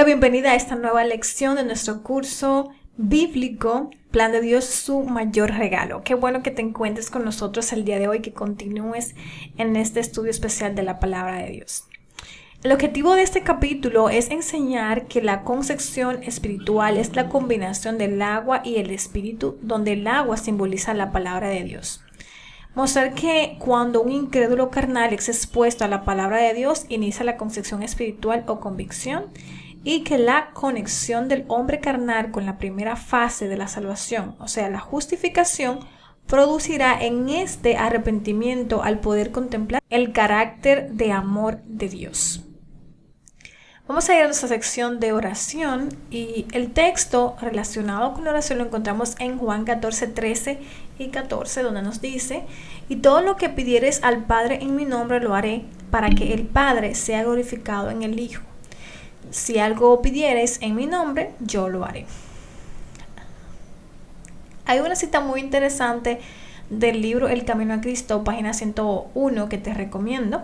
la bienvenida a esta nueva lección de nuestro curso bíblico, Plan de Dios, su mayor regalo. Qué bueno que te encuentres con nosotros el día de hoy, que continúes en este estudio especial de la palabra de Dios. El objetivo de este capítulo es enseñar que la concepción espiritual es la combinación del agua y el espíritu, donde el agua simboliza la palabra de Dios. Mostrar que cuando un incrédulo carnal es expuesto a la palabra de Dios, inicia la concepción espiritual o convicción, y que la conexión del hombre carnal con la primera fase de la salvación, o sea, la justificación, producirá en este arrepentimiento al poder contemplar el carácter de amor de Dios. Vamos a ir a nuestra sección de oración y el texto relacionado con la oración lo encontramos en Juan 14, 13 y 14, donde nos dice: y todo lo que pidieres al Padre en mi nombre lo haré, para que el Padre sea glorificado en el Hijo. Si algo pidieres en mi nombre, yo lo haré. Hay una cita muy interesante del libro El Camino a Cristo, página 101, que te recomiendo,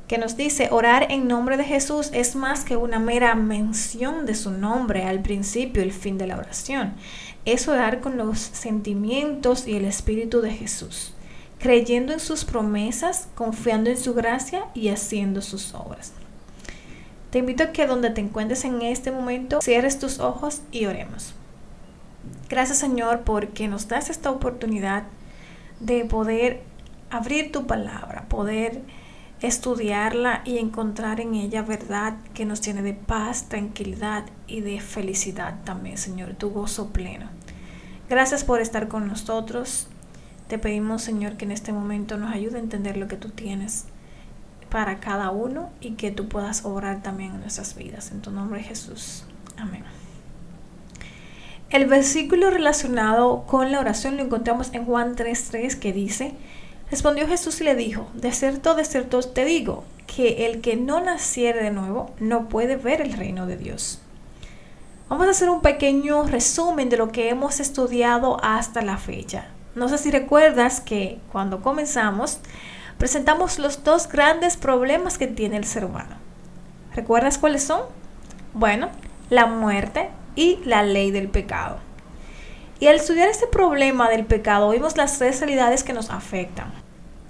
que nos dice: orar en nombre de Jesús es más que una mera mención de su nombre al principio y el fin de la oración. Es orar con los sentimientos y el espíritu de Jesús, creyendo en sus promesas, confiando en su gracia y haciendo sus obras. Te invito a que donde te encuentres en este momento, cierres tus ojos y oremos. Gracias, Señor, porque nos das esta oportunidad de poder abrir tu palabra, poder estudiarla y encontrar en ella verdad que nos llene de paz, tranquilidad y de felicidad también, Señor, tu gozo pleno. Gracias por estar con nosotros. Te pedimos, Señor, que en este momento nos ayude a entender lo que tú tienes para cada uno y que tú puedas obrar también en nuestras vidas. En tu nombre, Jesús. Amén. El versículo relacionado con la oración lo encontramos en Juan 3:3, que dice: respondió Jesús y le dijo: de cierto te digo, que el que no naciere de nuevo no puede ver el reino de Dios. Vamos a hacer un pequeño resumen de lo que hemos estudiado hasta la fecha. No sé si recuerdas que cuando comenzamos presentamos los dos grandes problemas que tiene el ser humano. ¿Recuerdas cuáles son? Bueno, la muerte y la ley del pecado. Y al estudiar este problema del pecado, vimos las tres realidades que nos afectan.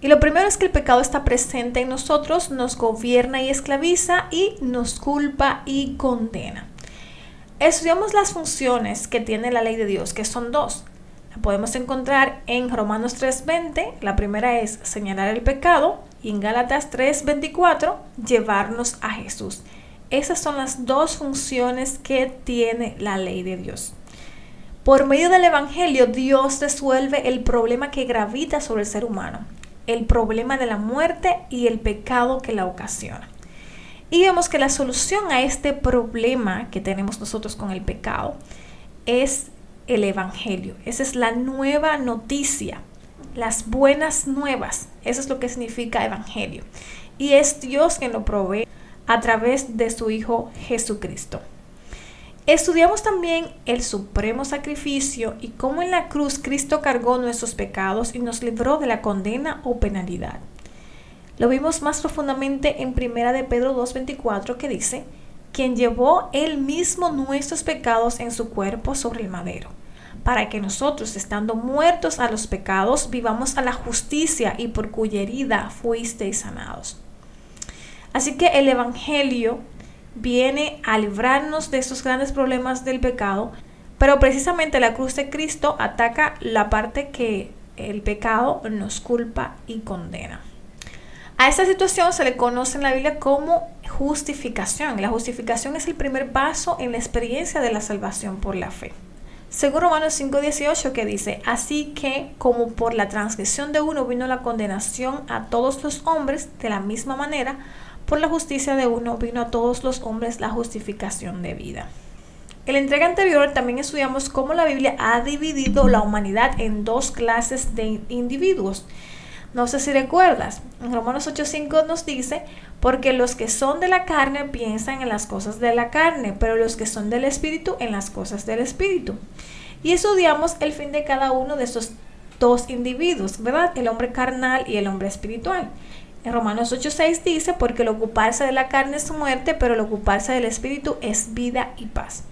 Y lo primero es que el pecado está presente en nosotros, nos gobierna y esclaviza y nos culpa y condena. Estudiamos las funciones que tiene la ley de Dios, que son dos. La podemos encontrar en Romanos 3:20, la primera es señalar el pecado, y en Gálatas 3:24, llevarnos a Jesús. Esas son las dos funciones que tiene la ley de Dios. Por medio del Evangelio, Dios resuelve el problema que gravita sobre el ser humano, el problema de la muerte y el pecado que la ocasiona. Y vemos que la solución a este problema que tenemos nosotros con el pecado es el Evangelio. Esa es la nueva noticia, las buenas nuevas. Eso es lo que significa Evangelio. Y es Dios quien lo provee a través de su Hijo Jesucristo. Estudiamos también el supremo sacrificio y cómo en la cruz Cristo cargó nuestros pecados y nos libró de la condena o penalidad. Lo vimos más profundamente en 1 de Pedro 2:24, que dice: quien llevó él mismo nuestros pecados en su cuerpo sobre el madero, para que nosotros, estando muertos a los pecados, vivamos a la justicia, y por cuya herida fuisteis sanados. Así que el Evangelio viene a librarnos de estos grandes problemas del pecado, pero precisamente la cruz de Cristo ataca la parte que el pecado nos culpa y condena. A esta situación se le conoce en la Biblia como justificación. La justificación es el primer paso en la experiencia de la salvación por la fe. Según Romanos 5:18, que dice: así que como por la transgresión de uno vino la condenación a todos los hombres, de la misma manera por la justicia de uno vino a todos los hombres la justificación de vida. En la entrega anterior también estudiamos cómo la Biblia ha dividido la humanidad en dos clases de individuos. No sé si recuerdas, en Romanos 8:5 nos dice: porque los que son de la carne piensan en las cosas de la carne, pero los que son del Espíritu en las cosas del Espíritu. Y estudiamos el fin de cada uno de estos dos individuos, ¿verdad? El hombre carnal y el hombre espiritual. En Romanos 8:6 dice, porque el ocuparse de la carne es muerte, pero el ocuparse del espíritu es vida y paz.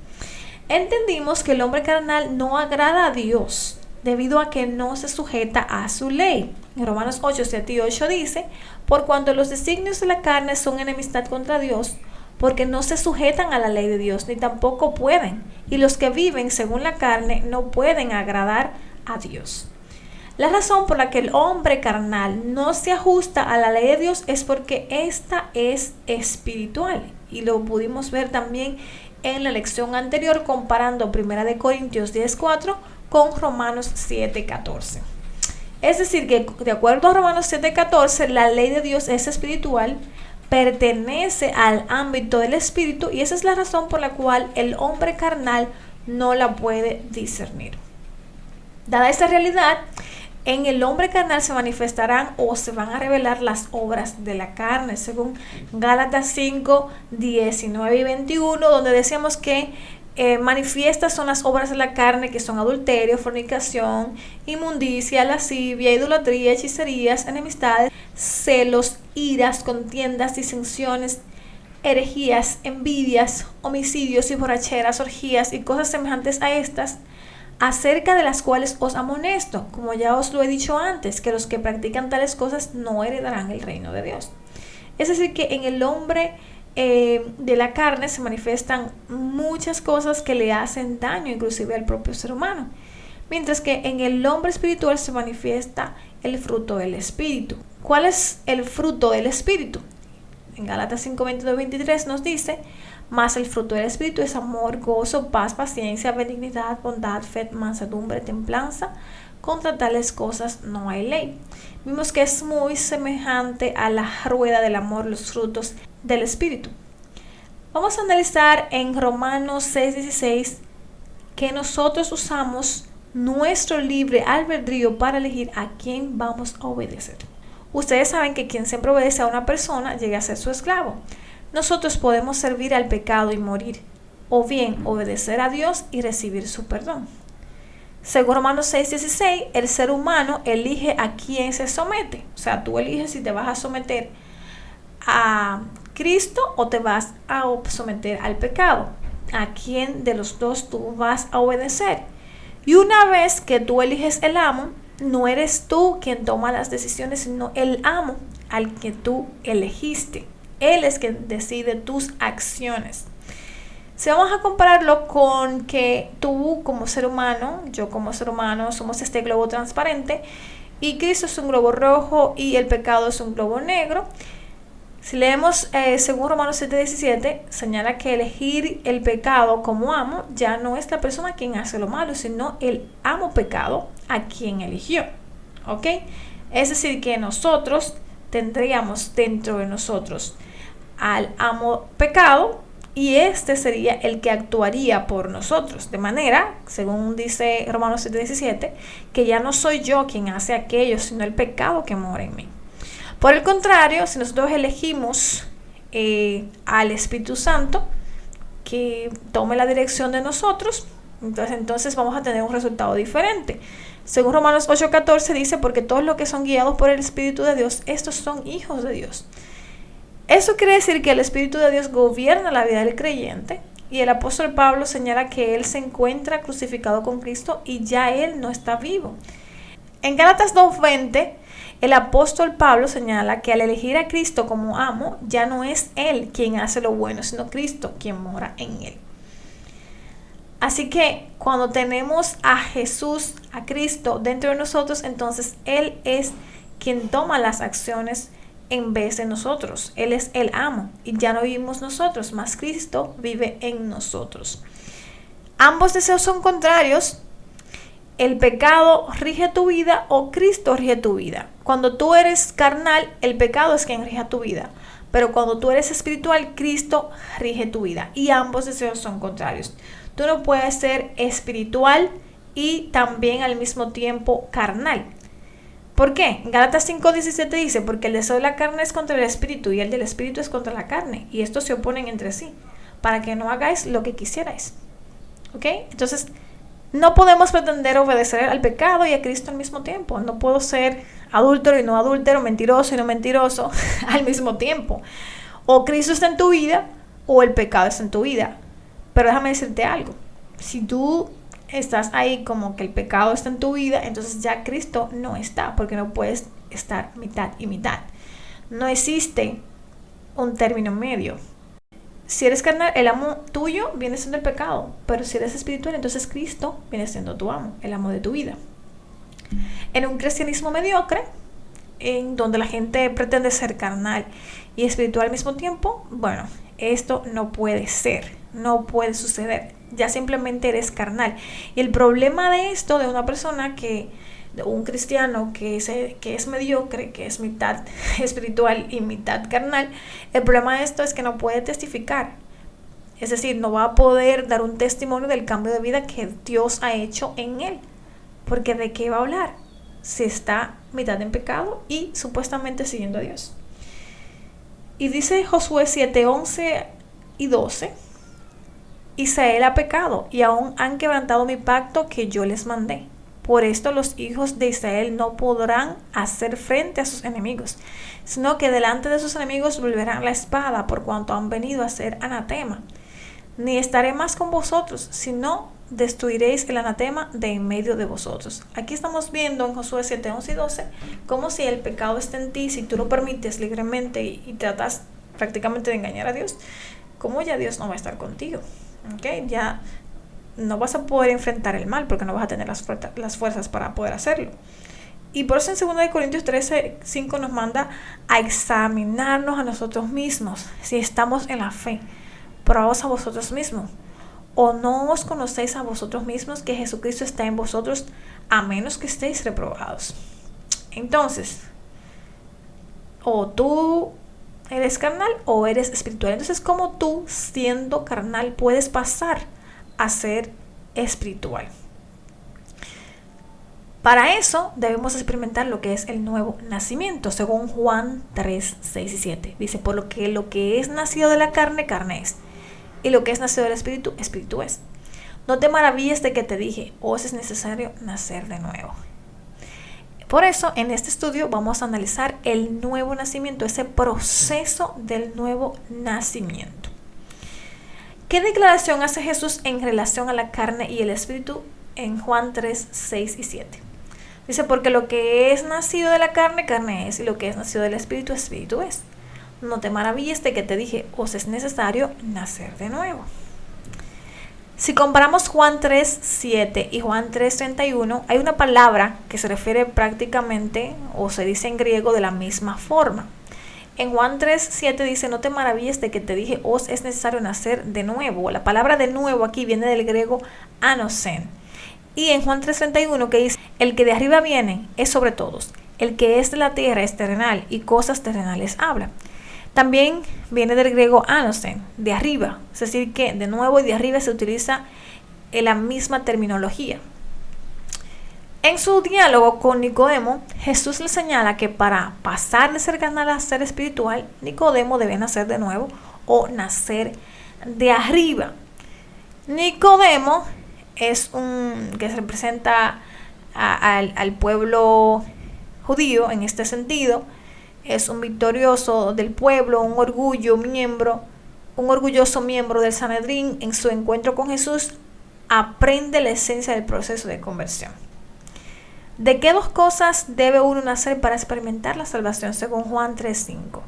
Entendimos que el hombre carnal no agrada a Dios debido a que no se sujeta a su ley. En Romanos 8:7-8 dice, por cuanto los designios de la carne son enemistad contra Dios, porque no se sujetan a la ley de Dios, ni tampoco pueden, y los que viven según la carne no pueden agradar a Dios. La razón por la que el hombre carnal no se ajusta a la ley de Dios es porque ésta es espiritual, y lo pudimos ver también en la lección anterior comparando 1 Corintios 10:4 con Romanos 7:14. Es decir, que de acuerdo a Romanos 7:14, la ley de Dios es espiritual, pertenece al ámbito del espíritu, y esa es la razón por la cual el hombre carnal no la puede discernir. Dada esta realidad, en el hombre carnal se manifestarán o se van a revelar las obras de la carne, según Gálatas 5:19-21, donde decíamos que manifiestas son las obras de la carne, que son adulterio, fornicación, inmundicia, lascivia, idolatría, hechicerías, enemistades, celos, iras, contiendas, disensiones, herejías, envidias, homicidios y borracheras, orgías y cosas semejantes a estas, acerca de las cuales os amonesto, como ya os lo he dicho antes, que los que practican tales cosas no heredarán el reino de Dios. Es decir, que en el hombre de la carne se manifiestan muchas cosas que le hacen daño, inclusive al propio ser humano, mientras que en el hombre espiritual se manifiesta el fruto del espíritu. ¿Cuál es el fruto del espíritu? En Gálatas 5:22-23 nos dice, mas el fruto del espíritu es amor, gozo, paz, paciencia, benignidad, bondad, fe, mansedumbre, templanza. Contra tales cosas no hay ley. Vimos que es muy semejante a la rueda del amor, los frutos del espíritu. Vamos a analizar en Romanos 6:16 que nosotros usamos nuestro libre albedrío para elegir a quién vamos a obedecer. Ustedes saben que quien siempre obedece a una persona llega a ser su esclavo. Nosotros podemos servir al pecado y morir, o bien obedecer a Dios y recibir su perdón. Según Romanos 6:16, el ser humano elige a quién se somete. O sea, tú eliges si te vas a someter a Cristo o te vas a someter al pecado. ¿A quién de los dos tú vas a obedecer? Y una vez que tú eliges el amo, no eres tú quien toma las decisiones, sino el amo al que tú elegiste. Él es quien decide tus acciones. Si vamos a compararlo con que tú como ser humano, yo como ser humano, somos este globo transparente y Cristo es un globo rojo y el pecado es un globo negro. Si leemos según Romanos 7:17, señala que elegir el pecado como amo ya no es la persona quien hace lo malo, sino el amo pecado a quien eligió. ¿Ok? Es decir, que nosotros tendríamos dentro de nosotros al amo pecado y este sería el que actuaría por nosotros. De manera, según dice Romanos 7:17, que ya no soy yo quien hace aquello, sino el pecado que mora en mí. Por el contrario, si nosotros elegimos al Espíritu Santo que tome la dirección de nosotros, entonces vamos a tener un resultado diferente. Según Romanos 8:14 dice, porque todos los que son guiados por el Espíritu de Dios, estos son hijos de Dios. Eso quiere decir que el Espíritu de Dios gobierna la vida del creyente, y el apóstol Pablo señala que él se encuentra crucificado con Cristo y ya él no está vivo. En Gálatas 2:20, el apóstol Pablo señala que al elegir a Cristo como amo, ya no es él quien hace lo bueno, sino Cristo quien mora en él. Así que cuando tenemos a Jesús, a Cristo dentro de nosotros, entonces Él es quien toma las acciones en vez de nosotros. Él es el amo y ya no vivimos nosotros, más Cristo vive en nosotros. Ambos deseos son contrarios. El pecado rige tu vida o Cristo rige tu vida. Cuando tú eres carnal, el pecado es quien rige tu vida. Pero cuando tú eres espiritual, Cristo rige tu vida. Y ambos deseos son contrarios. Tú no puedes ser espiritual y también al mismo tiempo carnal. ¿Por qué? Gálatas 5:17 dice, porque el deseo de la carne es contra el espíritu y el del espíritu es contra la carne. Y estos se oponen entre sí, para que no hagáis lo que quisierais. ¿Ok? Entonces, no podemos pretender obedecer al pecado y a Cristo al mismo tiempo. No puedo ser adúltero y no adúltero, mentiroso y no mentiroso al mismo tiempo. O Cristo está en tu vida o el pecado está en tu vida. Pero déjame decirte algo. Si tú estás ahí como que el pecado está en tu vida, entonces ya Cristo no está, porque no puedes estar mitad y mitad. No existe un término medio. Si eres carnal, el amo tuyo viene siendo el pecado, pero si eres espiritual, entonces Cristo viene siendo tu amo, el amo de tu vida. En un cristianismo mediocre, en donde la gente pretende ser carnal y espiritual al mismo tiempo, bueno, esto no puede ser, no puede suceder. Ya simplemente eres carnal. Y el problema de esto, de una persona de un cristiano que es mediocre, que es mitad espiritual y mitad carnal, el problema de esto es que no puede testificar. Es decir, no va a poder dar un testimonio del cambio de vida que Dios ha hecho en él. Porque ¿de qué va a hablar? Si está mitad en pecado y supuestamente siguiendo a Dios. Y dice Josué 7, 11 y 12: Israel ha pecado y aún han quebrantado mi pacto que yo les mandé. Por esto los hijos de Israel no podrán hacer frente a sus enemigos, sino que delante de sus enemigos volverán la espada, por cuanto han venido a ser anatema. Ni estaré más con vosotros, sino destruiréis el anatema de en medio de vosotros. Aquí estamos viendo en Josué 7, 11 y 12 como si el pecado está en ti, si tú lo permites libremente y tratas prácticamente de engañar a Dios, como ya Dios no va a estar contigo. ¿Okay? Ya no vas a poder enfrentar el mal porque no vas a tener las fuerzas para poder hacerlo. Y por eso en 2 Corintios 13, 5 nos manda a examinarnos a nosotros mismos si estamos en la fe. Probaos a vosotros mismos. ¿O no os conocéis a vosotros mismos que Jesucristo está en vosotros, a menos que estéis reprobados? Entonces, o tú eres carnal o eres espiritual. Entonces, ¿cómo tú, siendo carnal, puedes pasar a ser espiritual? Para eso debemos experimentar lo que es el nuevo nacimiento, según Juan 3, 6 y 7. Dice, por lo que es nacido de la carne, carne es, y lo que es nacido del espíritu, espíritu es. No te maravilles de que te dije, os es necesario nacer de nuevo. Por eso, en este estudio vamos a analizar el nuevo nacimiento, ese proceso del nuevo nacimiento. ¿Qué declaración hace Jesús en relación a la carne y el espíritu en Juan 3, 6 y 7? Dice, porque lo que es nacido de la carne, carne es, y lo que es nacido del espíritu, espíritu es. No te maravilles de que te dije, os es necesario nacer de nuevo. Si comparamos Juan 3, 7 y Juan 3, 31, hay una palabra que se refiere prácticamente, o se dice en griego, de la misma forma. En Juan 3, 7 dice, no te maravilles de que te dije, os es necesario nacer de nuevo. La palabra de nuevo aquí viene del griego anosen. Y en Juan 3, 31 que dice, el que de arriba viene es sobre todos. El que es de la tierra es terrenal y cosas terrenales habla. También viene del griego anosen, de arriba. Es decir, que de nuevo y de arriba se utiliza la misma terminología. En su diálogo con Nicodemo, Jesús le señala que para pasar de ser carnal a ser espiritual, Nicodemo debe nacer de nuevo o nacer de arriba. Nicodemo es que representa al pueblo judío en este sentido. Es un victorioso del pueblo, un orgulloso miembro del Sanedrín. En su encuentro con Jesús, aprende la esencia del proceso de conversión. ¿De qué dos cosas debe uno nacer para experimentar la salvación? Según Juan 3:5.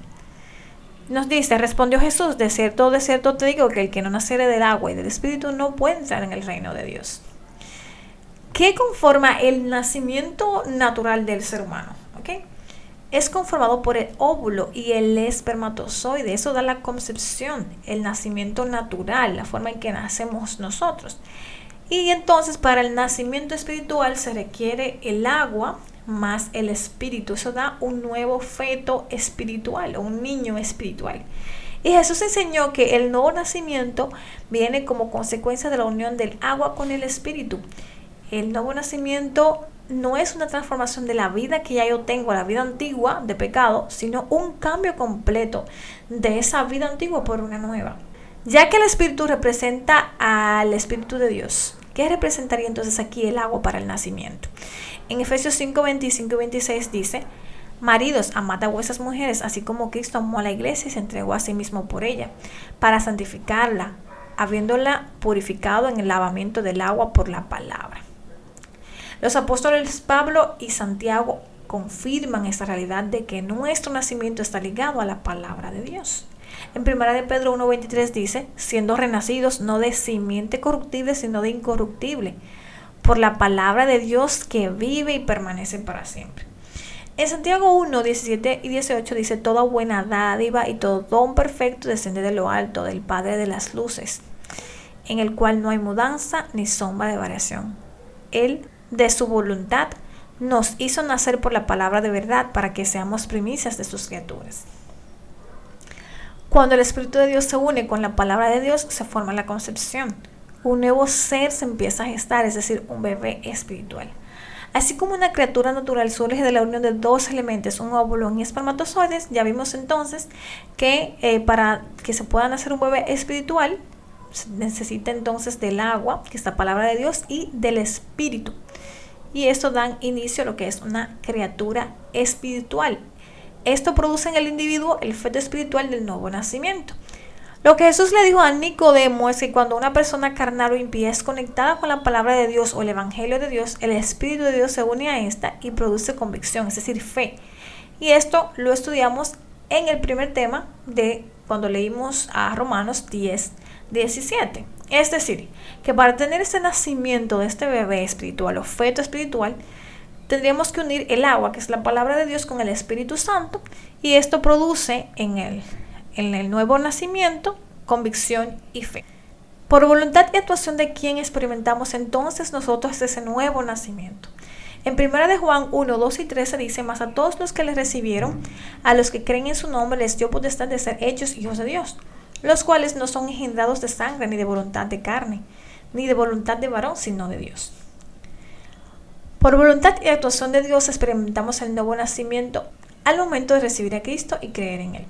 Nos dice, respondió Jesús, de cierto te digo que el que no naciere del agua y del espíritu no puede entrar en el reino de Dios. ¿Qué conforma el nacimiento natural del ser humano? ¿Okay? Es conformado por el óvulo y el espermatozoide. Eso da la concepción, el nacimiento natural, la forma en que nacemos nosotros. Y entonces para el nacimiento espiritual se requiere el agua más el espíritu. Eso da un nuevo feto espiritual, un niño espiritual. Y Jesús enseñó que el nuevo nacimiento viene como consecuencia de la unión del agua con el espíritu. El nuevo nacimiento no es una transformación de la vida que ya yo tengo, la vida antigua de pecado, sino un cambio completo de esa vida antigua por una nueva. Ya que el espíritu representa al espíritu de Dios, ¿Qué representaría entonces aquí el agua para el nacimiento? En Efesios 5, 25 y 26 dice: maridos, amad a vuestras mujeres, así como Cristo amó a la iglesia y se entregó a sí mismo por ella, para santificarla, habiéndola purificado en el lavamiento del agua por la palabra. Los apóstoles Pablo y Santiago confirman esta realidad de que nuestro nacimiento está ligado a la palabra de Dios. En 1 de Pedro 1:23 dice: siendo renacidos no de simiente corruptible, sino de incorruptible, por la palabra de Dios que vive y permanece para siempre. En Santiago 1:17 y 18 dice: toda buena dádiva y todo don perfecto desciende de lo alto, del Padre de las luces, en el cual no hay mudanza ni sombra de variación. Él, de su voluntad, nos hizo nacer por la palabra de verdad, para que seamos primicias de sus criaturas. Cuando el Espíritu de Dios se une con la palabra de Dios, se forma la concepción. Un nuevo ser se empieza a gestar, es decir, un bebé espiritual. Así como una criatura natural surge de la unión de dos elementos, un óvulo y espermatozoides, ya vimos entonces que para que se pueda nacer un bebé espiritual, se necesita entonces del agua, que es la palabra de Dios, y del Espíritu. Y esto da inicio a lo que es una criatura espiritual. Esto produce en el individuo el feto espiritual del nuevo nacimiento. Lo que Jesús le dijo a Nicodemo es que cuando una persona carnal o impía es conectada con la palabra de Dios o el evangelio de Dios, el Espíritu de Dios se une a esta y produce convicción, es decir, fe. Y esto lo estudiamos en el primer tema de cuando leímos a Romanos 10:17. Es decir, que para tener este nacimiento de este bebé espiritual o feto espiritual, tendríamos que unir el agua, que es la palabra de Dios, con el Espíritu Santo, y esto produce en el nuevo nacimiento convicción y fe. Por voluntad y actuación de quien experimentamos entonces nosotros ese nuevo nacimiento. En 1 de Juan 1, 2 y 13 dice: mas a todos los que le recibieron, a los que creen en su nombre, les dio potestad de ser hechos hijos de Dios, los cuales no son engendrados de sangre, ni de voluntad de carne, ni de voluntad de varón, sino de Dios. Por voluntad y actuación de Dios experimentamos el nuevo nacimiento al momento de recibir a Cristo y creer en Él.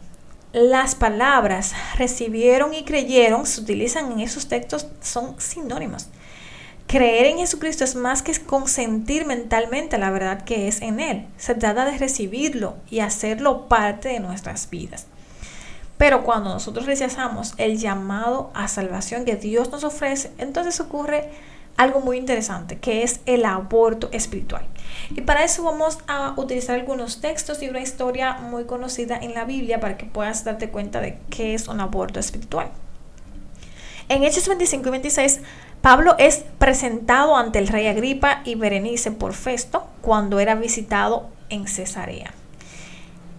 Las palabras recibieron y creyeron se utilizan en esos textos, son sinónimos. Creer en Jesucristo es más que consentir mentalmente la verdad que es en Él. Se trata de recibirlo y hacerlo parte de nuestras vidas. Pero cuando nosotros rechazamos el llamado a salvación que Dios nos ofrece, entonces ocurre algo muy interesante, que es el aborto espiritual. Y para eso vamos a utilizar algunos textos y una historia muy conocida en la Biblia para que puedas darte cuenta de qué es un aborto espiritual. En Hechos 25 y 26, Pablo es presentado ante el rey Agripa y Berenice por Festo cuando era visitado en Cesarea.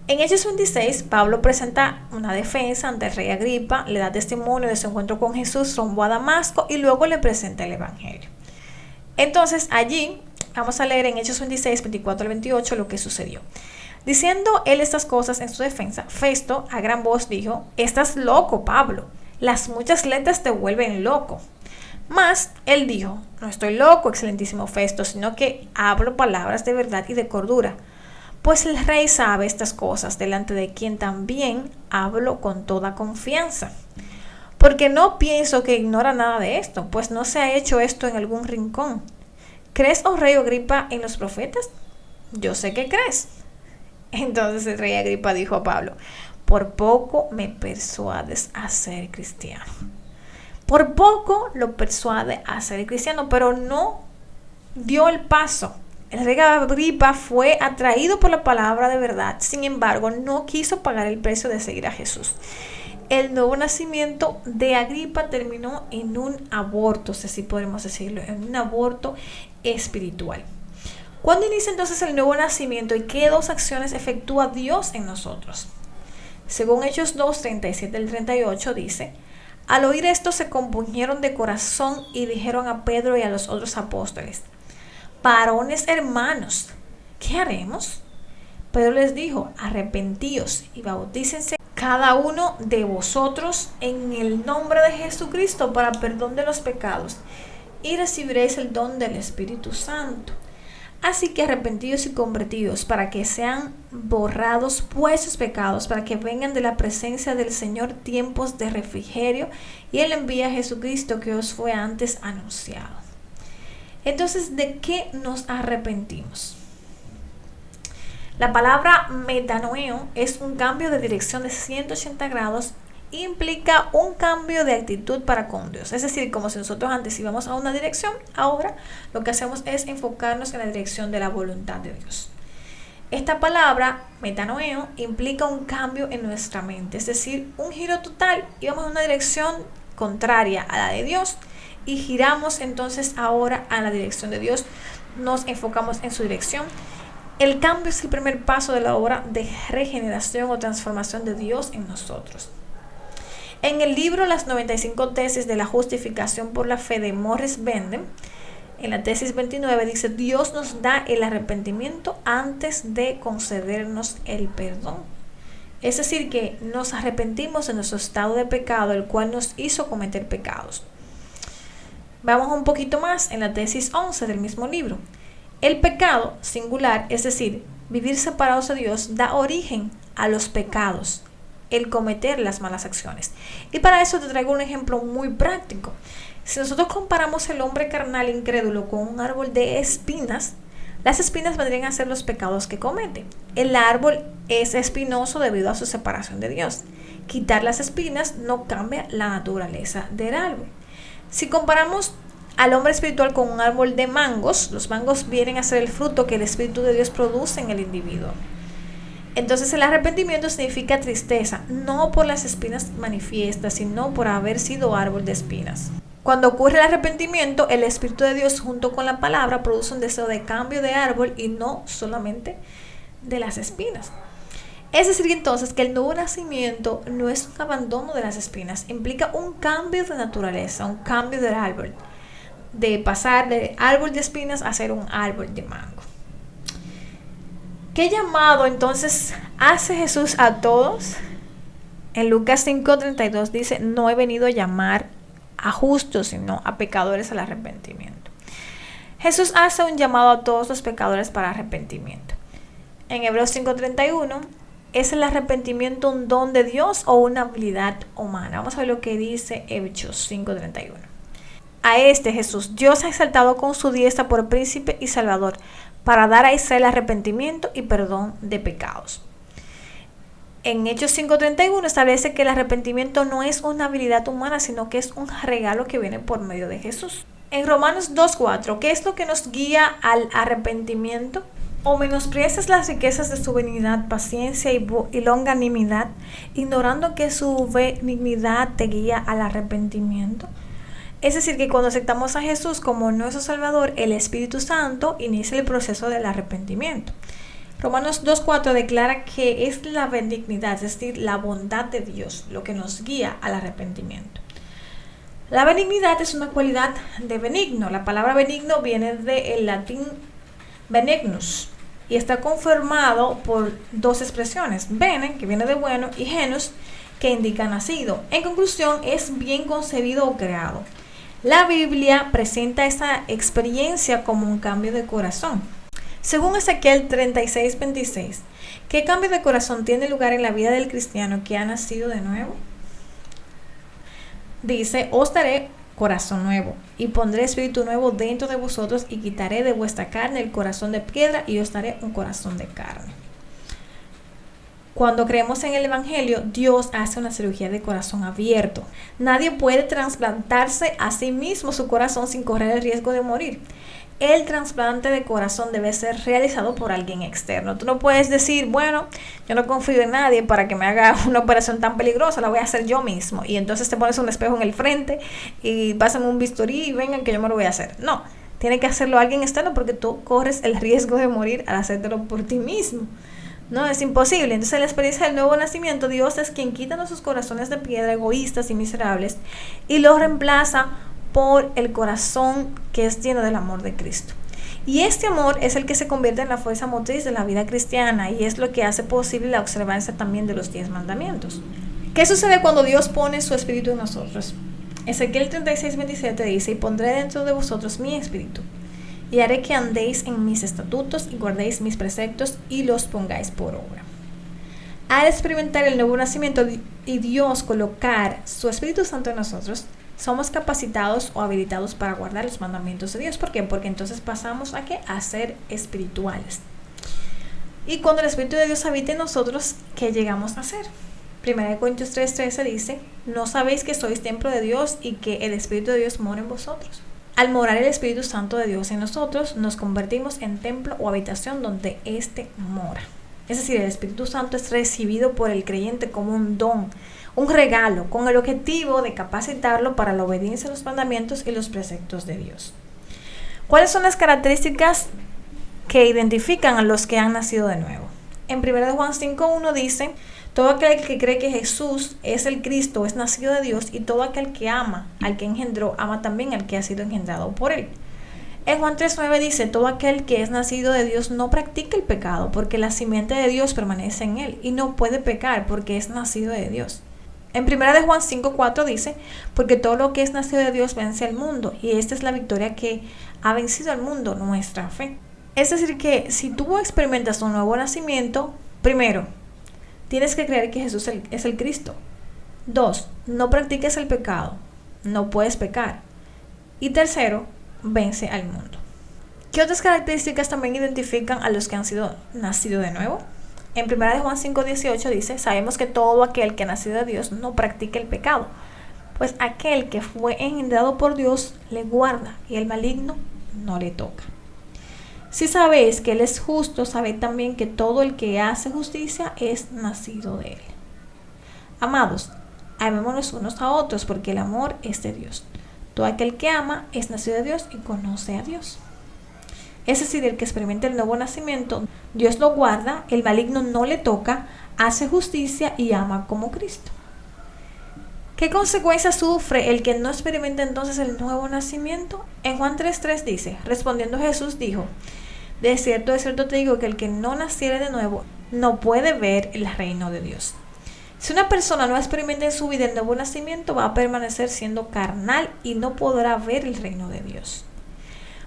En Hechos 26, Pablo presenta una defensa ante el rey Agripa, le da testimonio de su encuentro con Jesús rumbo a Damasco y luego le presenta el evangelio. Entonces allí vamos a leer en Hechos 26, 24 al 28 lo que sucedió. Diciendo él estas cosas en su defensa, Festo a gran voz dijo: estás loco, Pablo, las muchas letras te vuelven loco. Mas él dijo: no estoy loco, excelentísimo Festo, sino que hablo palabras de verdad y de cordura. Pues el rey sabe estas cosas, delante de quien también hablo con toda confianza. Porque no pienso que ignora nada de esto, pues no se ha hecho esto en algún rincón. ¿Crees, oh rey Agripa, en los profetas? Yo sé que crees. Entonces el rey Agripa dijo a Pablo: por poco me persuades a ser cristiano. Por poco lo persuade a ser cristiano, pero no dio el paso. El rey Agripa fue atraído por la palabra de verdad, sin embargo, no quiso pagar el precio de seguir a Jesús. El nuevo nacimiento de Agripa terminó en un aborto, si así podemos decirlo, en un aborto espiritual. ¿Cuándo inicia entonces el nuevo nacimiento y qué dos acciones efectúa Dios en nosotros? Según Hechos 2, 37 al 38 dice: al oír esto se compungieron de corazón y dijeron a Pedro y a los otros apóstoles: varones hermanos, ¿qué haremos? Pedro les dijo: arrepentíos y bautícense cada uno de vosotros en el nombre de Jesucristo para perdón de los pecados, y recibiréis el don del Espíritu Santo. Así que arrepentíos y convertíos para que sean borrados vuestros pecados, para que vengan de la presencia del Señor tiempos de refrigerio, y Él envía a Jesucristo que os fue antes anunciado. Entonces, ¿de qué nos arrepentimos? La palabra metanoeo es un cambio de dirección de 180 grados, implica un cambio de actitud para con Dios. Es decir, como si nosotros antes íbamos a una dirección, ahora lo que hacemos es enfocarnos en la dirección de la voluntad de Dios. Esta palabra, metanoeo, implica un cambio en nuestra mente, es decir, un giro total. Íbamos en una dirección contraria a la de Dios y giramos entonces ahora a la dirección de Dios, nos enfocamos en su dirección. El cambio es el primer paso de la obra de regeneración o transformación de Dios en nosotros. En el libro Las 95 tesis de la justificación por la fe de Morris Benden, en la tesis 29 dice: Dios nos da el arrepentimiento antes de concedernos el perdón. Es decir, que nos arrepentimos de nuestro estado de pecado, el cual nos hizo cometer pecados. Vamos un poquito más en la tesis 11 del mismo libro. El pecado singular, es decir, vivir separados de Dios, da origen a los pecados, el cometer las malas acciones. Y para eso te traigo un ejemplo muy práctico. Si nosotros comparamos el hombre carnal incrédulo con un árbol de espinas, las espinas vendrían a ser los pecados que comete. El árbol es espinoso debido a su separación de Dios. Quitar las espinas no cambia la naturaleza del árbol. Si comparamos al hombre espiritual con un árbol de mangos, los mangos vienen a ser el fruto que el Espíritu de Dios produce en el individuo. Entonces el arrepentimiento significa tristeza, no por las espinas manifiestas, sino por haber sido árbol de espinas. Cuando ocurre el arrepentimiento, el Espíritu de Dios junto con la palabra produce un deseo de cambio de árbol y no solamente de las espinas. Es decir, entonces que el nuevo nacimiento no es un abandono de las espinas, implica un cambio de naturaleza, un cambio del árbol, de pasar de árbol de espinas a ser un árbol de mango. ¿Qué llamado entonces hace Jesús a todos? En Lucas 5:32 dice: no he venido a llamar a justos, sino a pecadores al arrepentimiento. Jesús hace un llamado a todos los pecadores para arrepentimiento. En Hebreos 5:31, ¿es el arrepentimiento un don de Dios o una habilidad humana? Vamos a ver lo que dice Hechos 5:31. A este Jesús Dios ha exaltado con su diestra por príncipe y salvador, para dar a Israel arrepentimiento y perdón de pecados. En Hechos 5:31 establece que el arrepentimiento no es una habilidad humana, sino que es un regalo que viene por medio de Jesús. En Romanos 2:4, ¿qué es lo que nos guía al arrepentimiento? O menosprecias las riquezas de su benignidad, paciencia y longanimidad, ignorando que su benignidad te guía al arrepentimiento. Es decir, que cuando aceptamos a Jesús como nuestro Salvador, el Espíritu Santo inicia el proceso del arrepentimiento. Romanos 2:4 declara que es la benignidad, es decir, la bondad de Dios, lo que nos guía al arrepentimiento. La benignidad es una cualidad de benigno. La palabra benigno viene del latín benignus y está conformado por dos expresiones: bene, que viene de bueno, y genus, que indica nacido. En conclusión, es bien concebido o creado. La Biblia presenta esta experiencia como un cambio de corazón. Según Ezequiel 36:26, ¿qué cambio de corazón tiene lugar en la vida del cristiano que ha nacido de nuevo? Dice: os daré corazón nuevo, y pondré espíritu nuevo dentro de vosotros, y quitaré de vuestra carne el corazón de piedra, y os daré un corazón de carne. Cuando creemos en el Evangelio, Dios hace una cirugía de corazón abierto. Nadie puede trasplantarse a sí mismo su corazón sin correr el riesgo de morir. El trasplante de corazón debe ser realizado por alguien externo. Tú no puedes decir: bueno, yo no confío en nadie para que me haga una operación tan peligrosa, la voy a hacer yo mismo. Y entonces te pones un espejo en el frente y pásame un bisturí y vengan que yo me lo voy a hacer. No, tiene que hacerlo alguien externo, porque tú corres el riesgo de morir al hacértelo por ti mismo. No, es imposible. Entonces, en la experiencia del nuevo nacimiento, Dios es quien quita nuestros corazones de piedra, egoístas y miserables, y los reemplaza por el corazón que es lleno del amor de Cristo. Y este amor es el que se convierte en la fuerza motriz de la vida cristiana, y es lo que hace posible la observancia también de los 10 mandamientos. ¿Qué sucede cuando Dios pone su espíritu en nosotros? Ezequiel 36:27 dice: y pondré dentro de vosotros mi espíritu, y haré que andéis en mis estatutos y guardéis mis preceptos y los pongáis por obra. Al experimentar el nuevo nacimiento y Dios colocar su Espíritu Santo en nosotros, somos capacitados o habilitados para guardar los mandamientos de Dios. ¿Por qué? Porque entonces pasamos a ¿qué? A ser espirituales. Y cuando el Espíritu de Dios habita en nosotros, ¿qué llegamos a hacer? 1 Corintios 3:13 dice, ¿no sabéis que sois templo de Dios y que el Espíritu de Dios mora en vosotros? Al morar el Espíritu Santo de Dios en nosotros, nos convertimos en templo o habitación donde éste mora. Es decir, el Espíritu Santo es recibido por el creyente como un don, un regalo, con el objetivo de capacitarlo para la obediencia a los mandamientos y los preceptos de Dios. ¿Cuáles son las características que identifican a los que han nacido de nuevo? En 1 Juan 5:1 dice, todo aquel que cree que Jesús es el Cristo es nacido de Dios, y todo aquel que ama al que engendró, ama también al que ha sido engendrado por él. En Juan 3:9 dice, todo aquel que es nacido de Dios no practica el pecado, porque la simiente de Dios permanece en él, y no puede pecar porque es nacido de Dios. En 1 Juan 5:4 dice, porque todo lo que es nacido de Dios vence al mundo, y esta es la victoria que ha vencido al mundo, nuestra fe. Es decir que si tú experimentas un nuevo nacimiento, primero, tienes que creer que Jesús es el Cristo. 2, no practiques el pecado, no puedes pecar. Y tercero, vence al mundo. ¿Qué otras características también identifican a los que han sido nacidos de nuevo? En 1 Juan 5:18 dice, sabemos que todo aquel que ha nacido de Dios no practica el pecado, pues aquel que fue engendrado por Dios le guarda y el maligno no le toca. Si sabéis que Él es justo, sabed también que todo el que hace justicia es nacido de Él. Amados, amémonos unos a otros, porque el amor es de Dios. Todo aquel que ama es nacido de Dios y conoce a Dios. Es decir, el que experimenta el nuevo nacimiento, Dios lo guarda, el maligno no le toca, hace justicia y ama como Cristo. ¿Qué consecuencias sufre el que no experimenta entonces el nuevo nacimiento? En Juan 3:3 dice, respondiendo Jesús dijo, de cierto te digo que el que no naciere de nuevo no puede ver el reino de Dios. Si una persona no experimenta en su vida el nuevo nacimiento, va a permanecer siendo carnal y no podrá ver el reino de Dios.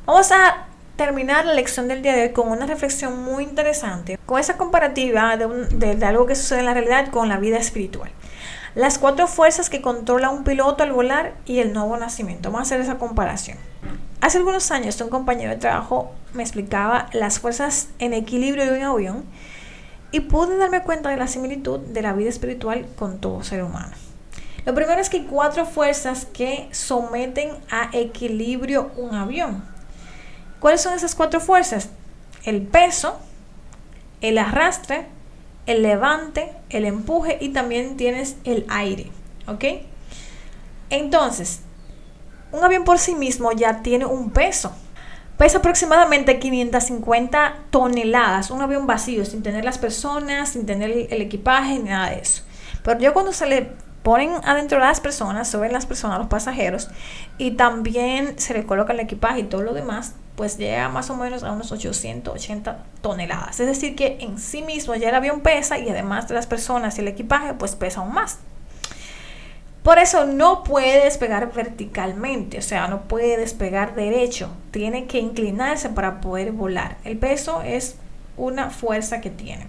Vamos a terminar la lección del día de hoy con una reflexión muy interesante, con esa comparativa de algo que sucede en la realidad con la vida espiritual. Las 4 fuerzas que controla un piloto al volar y el nuevo nacimiento. Vamos a hacer esa comparación. Hace algunos años un compañero de trabajo me explicaba las fuerzas en equilibrio de un avión y pude darme cuenta de la similitud de la vida espiritual con todo ser humano. Lo primero es que hay 4 fuerzas que someten a equilibrio un avión. ¿Cuáles son esas 4 fuerzas? El peso, el arrastre, el levante, el empuje y también tienes el aire, ¿ok? Entonces, un avión por sí mismo ya tiene un peso. Pesa aproximadamente 550 toneladas, un avión vacío, sin tener las personas, sin tener el equipaje, ni nada de eso. Pero ya cuando se le ponen adentro las personas, suben las personas, los pasajeros, y también se le coloca el equipaje y todo lo demás, pues llega más o menos a unos 880 toneladas. Es decir que en sí mismo ya el avión pesa, y además de las personas y el equipaje, pues pesa aún más. Por eso no puede despegar verticalmente, o sea, no puede despegar derecho. Tiene que inclinarse para poder volar. El peso es una fuerza que tiene.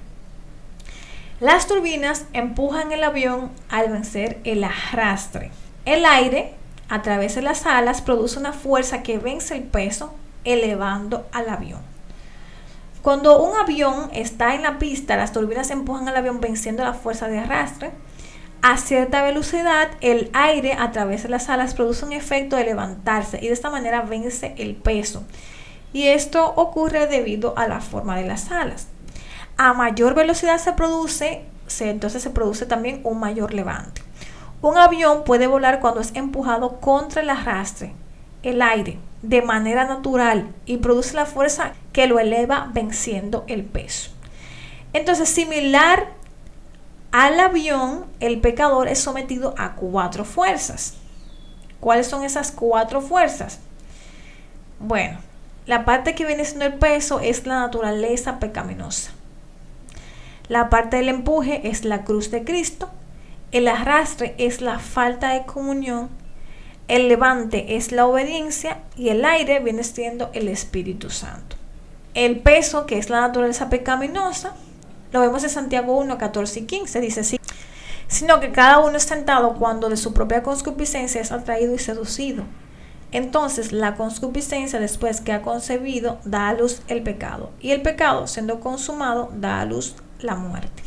Las turbinas empujan el avión al vencer el arrastre. El aire, a través de las alas, produce una fuerza que vence el peso, elevando al avión. Cuando un avión está en la pista, las turbinas empujan al avión venciendo la fuerza de arrastre. A cierta velocidad, el aire a través de las alas produce un efecto de levantarse y de esta manera vence el peso. Y esto ocurre debido a la forma de las alas. A mayor velocidad entonces se produce también un mayor levante. Un avión puede volar cuando es empujado contra el arrastre, el aire, de manera natural, y produce la fuerza que lo eleva venciendo el peso. Entonces, similar al avión, el pecador es sometido a 4 fuerzas. ¿Cuáles son esas 4 fuerzas? Bueno, la parte que viene siendo el peso es la naturaleza pecaminosa. La parte del empuje es la cruz de Cristo. El arrastre es la falta de comunión. El levante es la obediencia. Y el aire viene siendo el Espíritu Santo. El peso, que es la naturaleza pecaminosa, lo vemos en Santiago 1, 14 y 15. Dice así: sino que cada uno es tentado cuando de su propia concupiscencia es atraído y seducido. Entonces la concupiscencia, después que ha concebido, da a luz el pecado, y el pecado, siendo consumado, da a luz la muerte.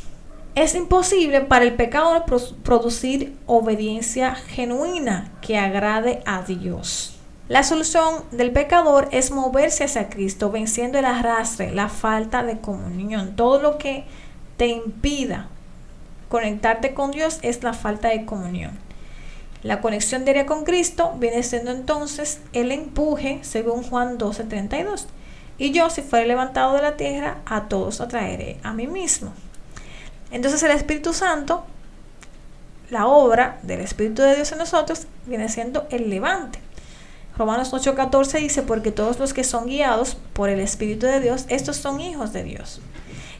Es imposible para el pecador producir obediencia genuina que agrade a Dios. La solución del pecador es moverse hacia Cristo, venciendo el arrastre, la falta de comunión. Todo lo que te impida conectarte con Dios es la falta de comunión. La conexión diaria con Cristo viene siendo entonces el empuje, según Juan 12:32. Y yo, si fuere levantado de la tierra, a todos atraeré a mí mismo. Entonces el Espíritu Santo, la obra del Espíritu de Dios en nosotros, viene siendo el levante. Romanos 8:14 dice, porque todos los que son guiados por el Espíritu de Dios, estos son hijos de Dios.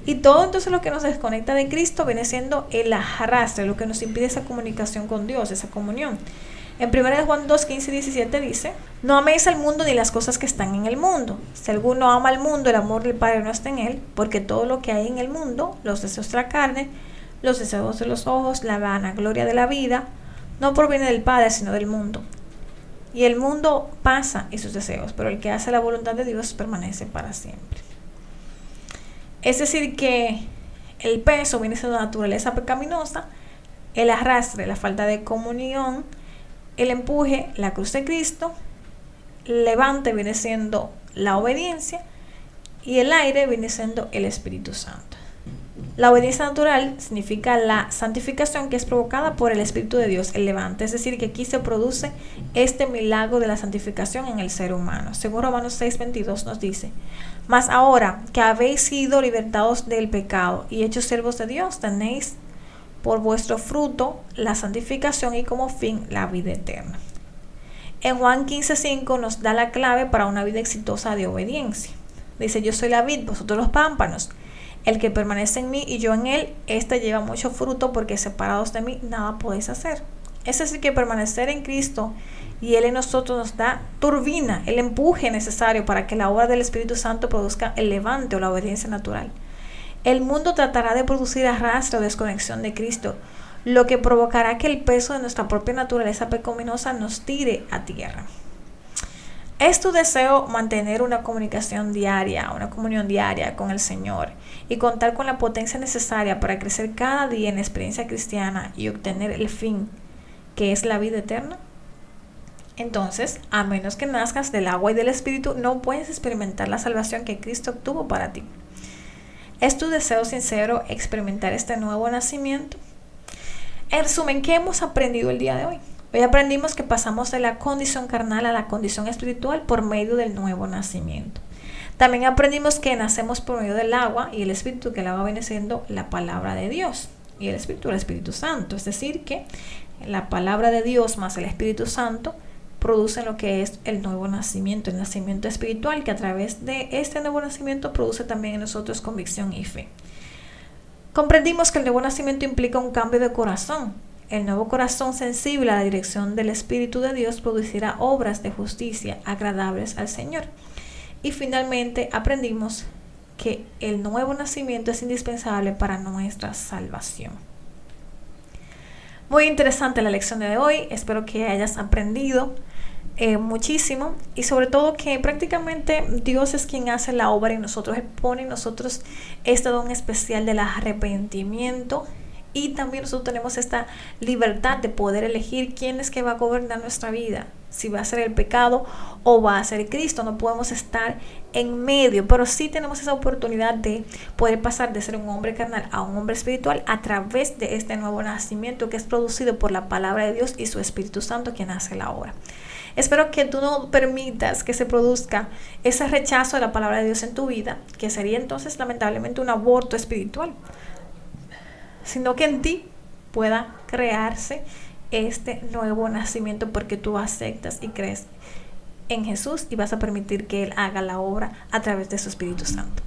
Y todo entonces lo que nos desconecta de Cristo viene siendo el arrastre, lo que nos impide esa comunicación con Dios, esa comunión. En 1 Juan 2:15-17 dice, no améis al mundo ni las cosas que están en el mundo. Si alguno ama al mundo, el amor del Padre no está en él, porque todo lo que hay en el mundo, los deseos de la carne, los deseos de los ojos, la vanagloria de la vida, no proviene del Padre, sino del mundo. Y el mundo pasa y sus deseos, pero el que hace la voluntad de Dios permanece para siempre. Es decir que el peso viene siendo naturaleza pecaminosa, el arrastre, la falta de comunión, el empuje, la cruz de Cristo, el levante viene siendo la obediencia y el aire viene siendo el Espíritu Santo. La obediencia natural significa la santificación que es provocada por el Espíritu de Dios, el levante. Es decir, que aquí se produce este milagro de la santificación en el ser humano. Según Romanos 6:22 nos dice, mas ahora que habéis sido libertados del pecado y hechos siervos de Dios, tenéis por vuestro fruto la santificación y como fin la vida eterna. En Juan 15:5 nos da la clave para una vida exitosa de obediencia. Dice, yo soy la vid, vosotros los pámpanos. El que permanece en mí y yo en él, éste lleva mucho fruto, porque separados de mí nada podéis hacer. Es decir, que permanecer en Cristo y Él en nosotros nos da turbina, el empuje necesario para que la obra del Espíritu Santo produzca el levante o la obediencia natural. El mundo tratará de producir arrastre o desconexión de Cristo, lo que provocará que el peso de nuestra propia naturaleza pecaminosa nos tire a tierra. Es tu deseo mantener una comunicación diaria, una comunión diaria con el Señor y contar con la potencia necesaria para crecer cada día en la experiencia cristiana y obtener el fin, que es la vida eterna. Entonces, a menos que nazcas del agua y del Espíritu, no puedes experimentar la salvación que Cristo obtuvo para ti. ¿Es tu deseo sincero experimentar este nuevo nacimiento? En resumen, ¿qué hemos aprendido el día de hoy? Hoy aprendimos que pasamos de la condición carnal a la condición espiritual por medio del nuevo nacimiento. También aprendimos que nacemos por medio del agua y el Espíritu, que el agua viene siendo la palabra de Dios y el Espíritu Santo. Es decir, que la palabra de Dios más el Espíritu Santo producen lo que es el nuevo nacimiento, el nacimiento espiritual, que a través de este nuevo nacimiento produce también en nosotros convicción y fe. Comprendimos que el nuevo nacimiento implica un cambio de corazón. El nuevo corazón sensible a la dirección del Espíritu de Dios producirá obras de justicia agradables al Señor. Y finalmente aprendimos que el nuevo nacimiento es indispensable para nuestra salvación. Muy interesante la lección de hoy. Espero que hayas aprendido muchísimo y sobre todo que prácticamente Dios es quien hace la obra y nosotros pone en nosotros este don especial del arrepentimiento. Y también nosotros tenemos esta libertad de poder elegir quién es que va a gobernar nuestra vida. Si va a ser el pecado o va a ser Cristo. No podemos estar en medio, pero sí tenemos esa oportunidad de poder pasar de ser un hombre carnal a un hombre espiritual a través de este nuevo nacimiento que es producido por la palabra de Dios y su Espíritu Santo, quien hace la obra. Espero que tú no permitas que se produzca ese rechazo de la palabra de Dios en tu vida, que sería entonces lamentablemente un aborto espiritual, sino que en ti pueda crearse este nuevo nacimiento porque tú aceptas y crees en Jesús y vas a permitir que Él haga la obra a través de su Espíritu Santo.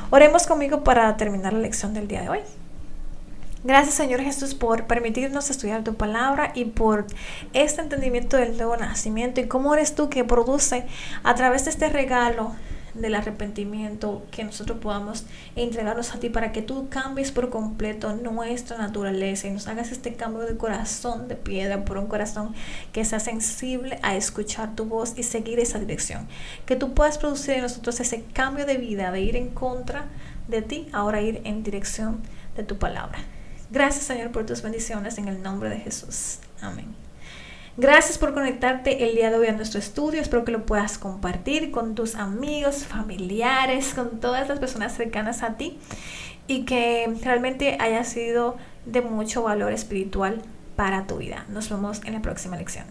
Oremos conmigo para terminar la lección del día de hoy. Gracias, Señor Jesús, por permitirnos estudiar tu palabra y por este entendimiento del nuevo nacimiento y cómo eres tú que produce a través de este regalo del arrepentimiento, que nosotros podamos entregarnos a ti para que tú cambies por completo nuestra naturaleza y nos hagas este cambio de corazón de piedra por un corazón que sea sensible a escuchar tu voz y seguir esa dirección. Que tú puedas producir en nosotros ese cambio de vida, de ir en contra de ti, ahora ir en dirección de tu palabra. Gracias, Señor, por tus bendiciones en el nombre de Jesús. Amén. Gracias por conectarte el día de hoy a nuestro estudio. Espero que lo puedas compartir con tus amigos, familiares, con todas las personas cercanas a ti y que realmente haya sido de mucho valor espiritual para tu vida. Nos vemos en la próxima lección.